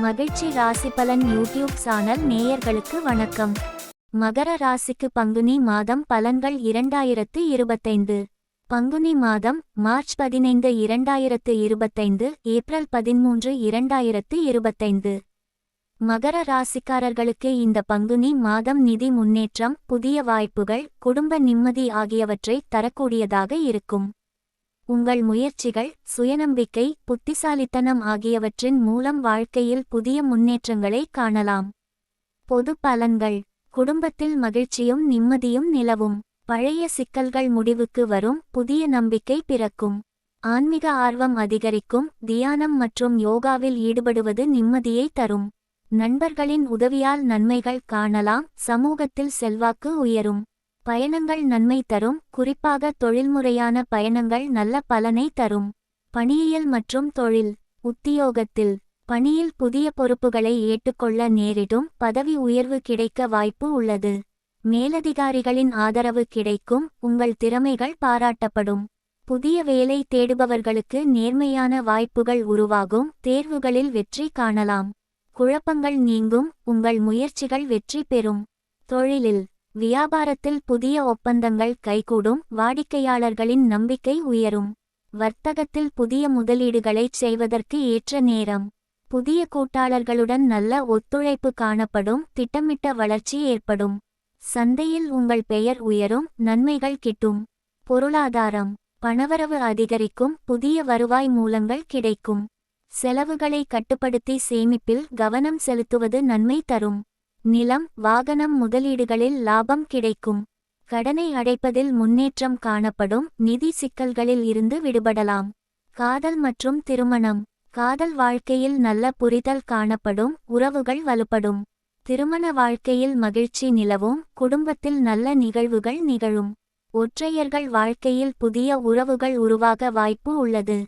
மகிழ்ச்சி ராசி பலன் யூடியூப் சேனல் நேயர்களுக்கு வணக்கம். மகர ராசிக்கு பங்குனி மாதம் பலன்கள் 2025. பங்குனி மாதம் மார்ச் 15, 2025, ஏப்ரல் 13, 2025. மகர ராசிக்காரர்களுக்கு இந்த பங்குனி மாதம் நிதி முன்னேற்றம், புதிய வாய்ப்புகள், குடும்ப நிம்மதி ஆகியவற்றை தரக்கூடியதாக இருக்கும். உங்கள் முயற்சிகள், சுயநம்பிக்கை, புத்திசாலித்தனம் ஆகியவற்றின் மூலம் வாழ்க்கையில் புதிய முன்னேற்றங்களை காணலாம். பொது பலன்கள். குடும்பத்தில் மகிழ்ச்சியும் நிம்மதியும் நிலவும். பழைய சிக்கல்கள் முடிவுக்கு வரும், புதிய நம்பிக்கை பிறக்கும். ஆன்மீக ஆர்வம் அதிகரிக்கும், தியானம் மற்றும் யோகாவில் ஈடுபடுவது நிம்மதியை தரும். நண்பர்களின் உதவியால் நன்மைகள் காணலாம், சமூகத்தில் செல்வாக்கு உயரும். பயணங்கள் நன்மை தரும், குறிப்பாக தொழில்முறையான பயணங்கள் நல்ல பலனை தரும். பணியியல் மற்றும் தொழில். உத்தியோகத்தில் பணியில் புதிய பொறுப்புகளை ஏற்றுக்கொள்ள நேரிடும், பதவி உயர்வு கிடைக்க வாய்ப்பு உள்ளது. மேலதிகாரிகளின் ஆதரவு கிடைக்கும், உங்கள் திறமைகள் பாராட்டப்படும். புதிய வேலை தேடுபவர்களுக்கு நேர்மையான வாய்ப்புகள் உருவாகும், தேர்வுகளில் வெற்றி காணலாம். குழப்பங்கள் நீங்கும், உங்கள் முயற்சிகள் வெற்றி பெறும். தொழிலில் வியாபாரத்தில் புதிய ஒப்பந்தங்கள் கைகூடும், வாடிக்கையாளர்களின் நம்பிக்கை உயரும். வர்த்தகத்தில் புதிய முதலீடுகளைச் செய்வதற்கு ஏற்ற நேரம். புதிய கூட்டாளர்களுடன் நல்ல ஒத்துழைப்பு காணப்படும், திட்டமிட்ட வளர்ச்சி ஏற்படும். சந்தையில் உங்கள் பெயர் உயரும், நன்மைகள் கிட்டும். பொருளாதாரம். பணவரவு அதிகரிக்கும், புதிய வருவாய் மூலங்கள் கிடைக்கும். செலவுகளை கட்டுப்படுத்தி சேமிப்பில் கவனம் செலுத்துவது நன்மை தரும். நிலம், வாகனம் முதலீடுகளில் லாபம் கிடைக்கும். கடனை அடைப்பதில் முன்னேற்றம் காணப்படும், நிதி சிக்கல்களில் இருந்து விடுபடலாம். காதல் மற்றும் திருமணம். காதல் வாழ்க்கையில் நல்ல புரிதல் காணப்படும், உறவுகள் வலுப்படும். திருமண வாழ்க்கையில் மகிழ்ச்சி நிலவும், குடும்பத்தில் நல்ல நிகழ்வுகள் நிகழும். ஒற்றையர்கள் வாழ்க்கையில் புதிய உறவுகள் உருவாக வாய்ப்பு உள்ளது.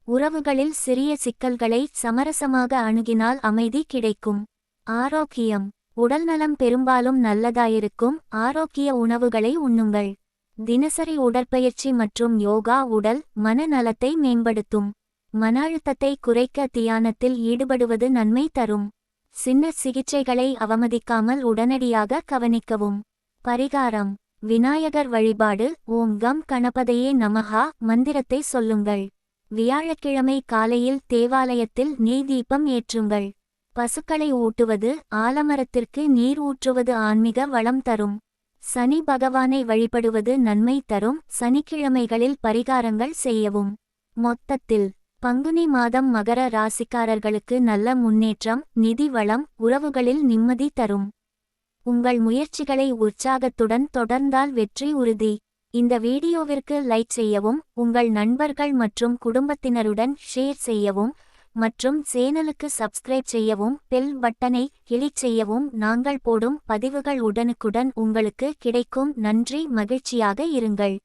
உறவுகளில் சிறிய சிக்கல்களை சமரசமாக அணுகினால் அமைதி கிடைக்கும். ஆரோக்கியம். உடல்நலம் பெரும்பாலும் நல்லதாயிருக்கும், ஆரோக்கிய உணவுகளை உண்ணுங்கள். தினசரி உடற்பயிற்சி மற்றும் யோகா உடல், மன நலத்தை மேம்படுத்தும். மன அழுத்தத்தை குறைக்க தியானத்தில் ஈடுபடுவது நன்மை தரும். சின்ன சிகிச்சைகளை அவமதிக்காமல் உடனடியாக கவனிக்கவும். பரிகாரம். விநாயகர் வழிபாடு. ஓம் கம் கணபதையே நமஹா மந்திரத்தை சொல்லுங்கள். வியாழக்கிழமை காலையில் தேவாலயத்தில் நெய் தீபம் ஏற்றுங்கள். பசுக்களை ஊட்டுவது, ஆலமரத்திற்கு நீர் ஊற்றுவது ஆன்மீக வளம் தரும். சனி பகவானை வழிபடுவது நன்மை தரும், சனிக்கிழமைகளில் பரிகாரங்கள் செய்யவும். மொத்தத்தில் பங்குனி மாதம் மகர ராசிக்காரர்களுக்கு நல்ல முன்னேற்றம், நிதி வளம், உறவுகளில் நிம்மதி தரும். உங்கள் முயற்சிகளை உற்சாகத்துடன் தொடர்ந்தால் வெற்றி உறுதி. இந்த வீடியோவிற்கு லைக் செய்யவும், உங்கள் நண்பர்கள் மற்றும் குடும்பத்தினருடன் ஷேர் செய்யவும் மற்றும் சேனலுக்கு சப்ஸ்கிரைப் செய்யவும், பெல் பட்டனை கிளிக் செய்யவும். நாங்கள் போடும் பதிவுகள் உடனுக்குடன் உங்களுக்கு கிடைக்கும். நன்றி. மகிழ்ச்சியாக இருங்கள்.